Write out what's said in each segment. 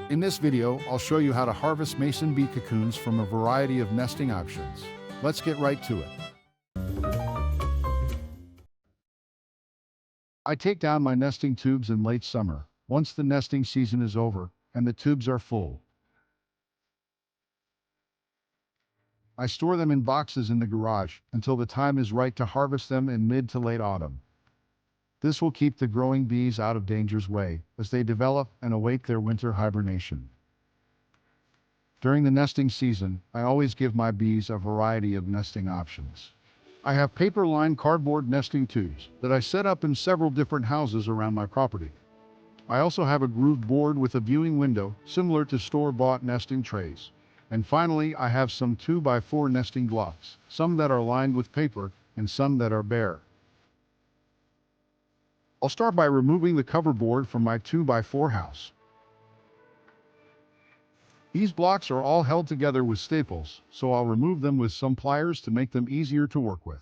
In this video, I'll show you how to harvest mason bee cocoons from a variety of nesting options. Let's get right to it. I take down my nesting tubes in late summer, once the nesting season is over and the tubes are full. I store them in boxes in the garage until the time is right to harvest them in mid to late autumn. This will keep the growing bees out of danger's way as they develop and await their winter hibernation. During the nesting season, I always give my bees a variety of nesting options. I have paper-lined cardboard nesting tubes that I set up in several different houses around my property. I also have a grooved board with a viewing window similar to store-bought nesting trays. And finally, I have some 2x4 nesting blocks, some that are lined with paper and some that are bare. I'll start by removing the cover board from my 2x4 house. These blocks are all held together with staples, so I'll remove them with some pliers to make them easier to work with.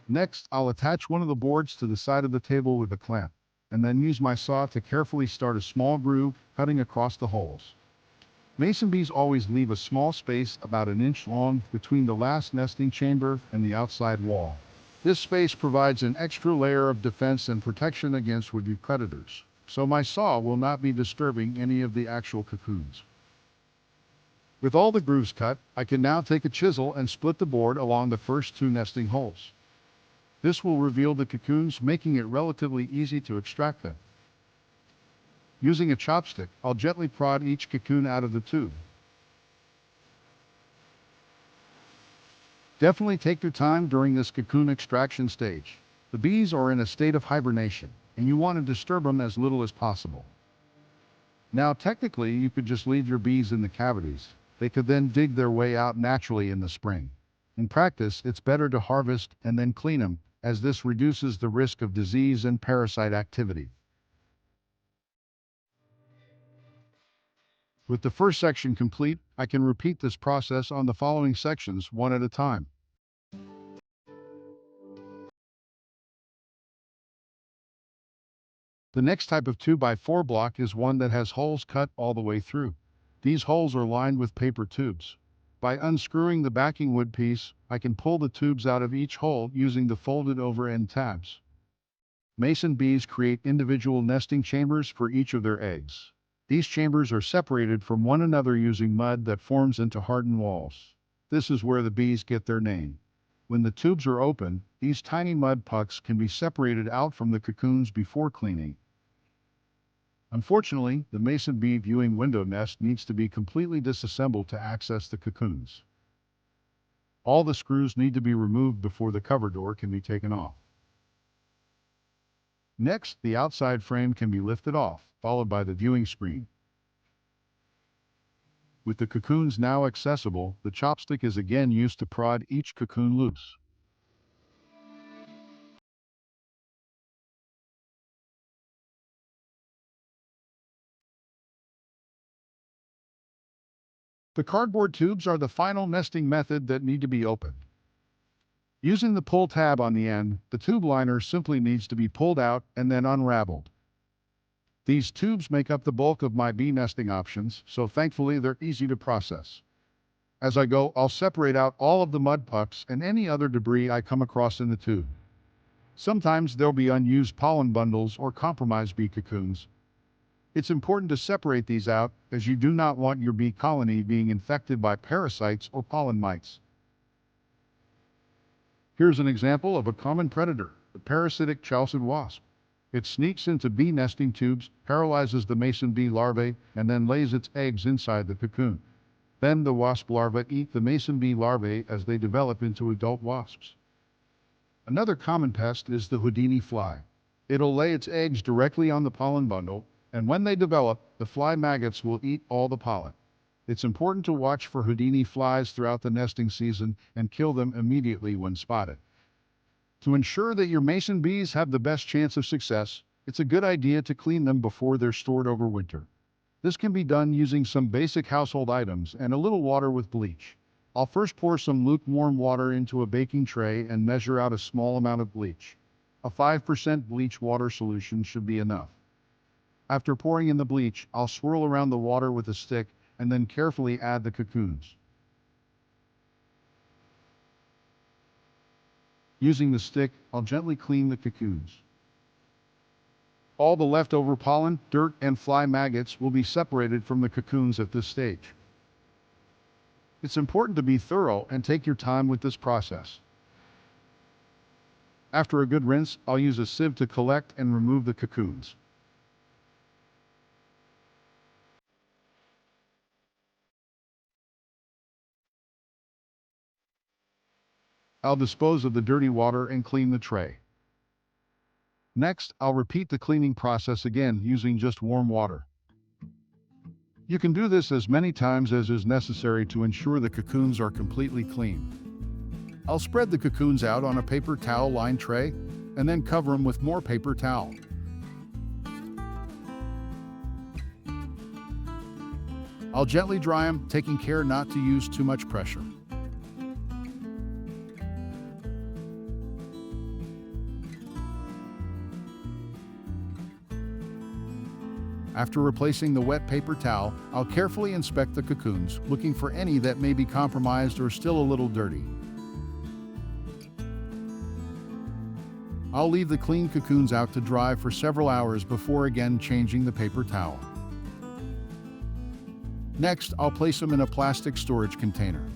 Next, I'll attach one of the boards to the side of the table with a clamp, and then use my saw to carefully start a small groove, cutting across the holes. Mason bees always leave a small space about an inch long between the last nesting chamber and the outside wall. This space provides an extra layer of defense and protection against would-be predators, so my saw will not be disturbing any of the actual cocoons. With all the grooves cut, I can now take a chisel and split the board along the first two nesting holes. This will reveal the cocoons, making it relatively easy to extract them. Using a chopstick, I'll gently prod each cocoon out of the tube. Definitely take your time during this cocoon extraction stage. The bees are in a state of hibernation, and you want to disturb them as little as possible. Now, technically, you could just leave your bees in the cavities. They could then dig their way out naturally in the spring. In practice, it's better to harvest and then clean them, as this reduces the risk of disease and parasite activity. With the first section complete, I can repeat this process on the following sections one at a time. The next type of 2x4 block is one that has holes cut all the way through. These holes are lined with paper tubes. By unscrewing the backing wood piece, I can pull the tubes out of each hole using the folded over end tabs. Mason bees create individual nesting chambers for each of their eggs. These chambers are separated from one another using mud that forms into hardened walls. This is where the bees get their name. When the tubes are open, these tiny mud pucks can be separated out from the cocoons before cleaning. Unfortunately, the mason bee viewing window nest needs to be completely disassembled to access the cocoons. All the screws need to be removed before the cover door can be taken off. Next, the outside frame can be lifted off, followed by the viewing screen. With the cocoons now accessible, the chopstick is again used to prod each cocoon loose. The cardboard tubes are the final nesting method that need to be opened. Using the pull tab on the end, the tube liner simply needs to be pulled out and then unraveled. These tubes make up the bulk of my bee nesting options, so thankfully they're easy to process. As I go, I'll separate out all of the mud pucks and any other debris I come across in the tube. Sometimes there'll be unused pollen bundles or compromised bee cocoons. It's important to separate these out, as you do not want your bee colony being infected by parasites or pollen mites. Here's an example of a common predator, the parasitic chalcid wasp. It sneaks into bee nesting tubes, paralyzes the mason bee larvae, and then lays its eggs inside the cocoon. Then the wasp larvae eat the mason bee larvae as they develop into adult wasps. Another common pest is the Houdini fly. It'll lay its eggs directly on the pollen bundle, and when they develop, the fly maggots will eat all the pollen. It's important to watch for Houdini flies throughout the nesting season and kill them immediately when spotted. To ensure that your mason bees have the best chance of success, it's a good idea to clean them before they're stored over winter. This can be done using some basic household items and a little water with bleach. I'll first pour some lukewarm water into a baking tray and measure out a small amount of bleach. A 5% bleach water solution should be enough. After pouring in the bleach, I'll swirl around the water with a stick and then carefully add the cocoons. Using the stick, I'll gently clean the cocoons. All the leftover pollen, dirt, and fly maggots will be separated from the cocoons at this stage. It's important to be thorough and take your time with this process. After a good rinse, I'll use a sieve to collect and remove the cocoons. I'll dispose of the dirty water and clean the tray. Next, I'll repeat the cleaning process again using just warm water. You can do this as many times as is necessary to ensure the cocoons are completely clean. I'll spread the cocoons out on a paper towel lined tray and then cover them with more paper towel. I'll gently dry them, taking care not to use too much pressure. After replacing the wet paper towel, I'll carefully inspect the cocoons, looking for any that may be compromised or still a little dirty. I'll leave the clean cocoons out to dry for several hours before again changing the paper towel. Next, I'll place them in a plastic storage container.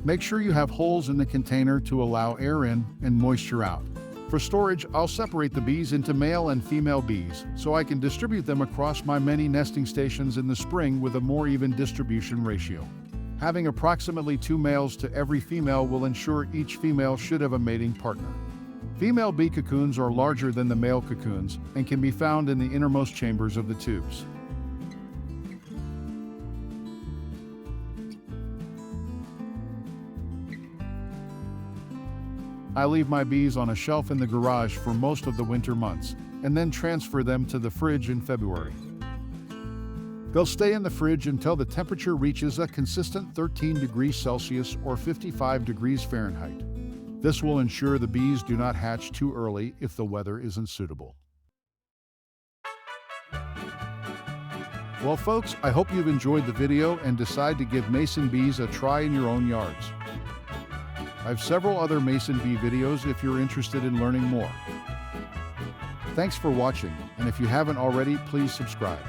Make sure you have holes in the container to allow air in and moisture out. For storage, I'll separate the bees into male and female bees so I can distribute them across my many nesting stations in the spring with a more even distribution ratio. Having approximately 2 males to every female will ensure each female should have a mating partner. Female bee cocoons are larger than the male cocoons and can be found in the innermost chambers of the tubes. I leave my bees on a shelf in the garage for most of the winter months, and then transfer them to the fridge in February. They'll stay in the fridge until the temperature reaches a consistent 13 degrees Celsius or 55 degrees Fahrenheit. This will ensure the bees do not hatch too early if the weather isn't suitable. Well folks, I hope you've enjoyed the video and decide to give mason bees a try in your own yards. I have several other mason bee videos if you're interested in learning more. Thanks for watching, and if you haven't already, please subscribe.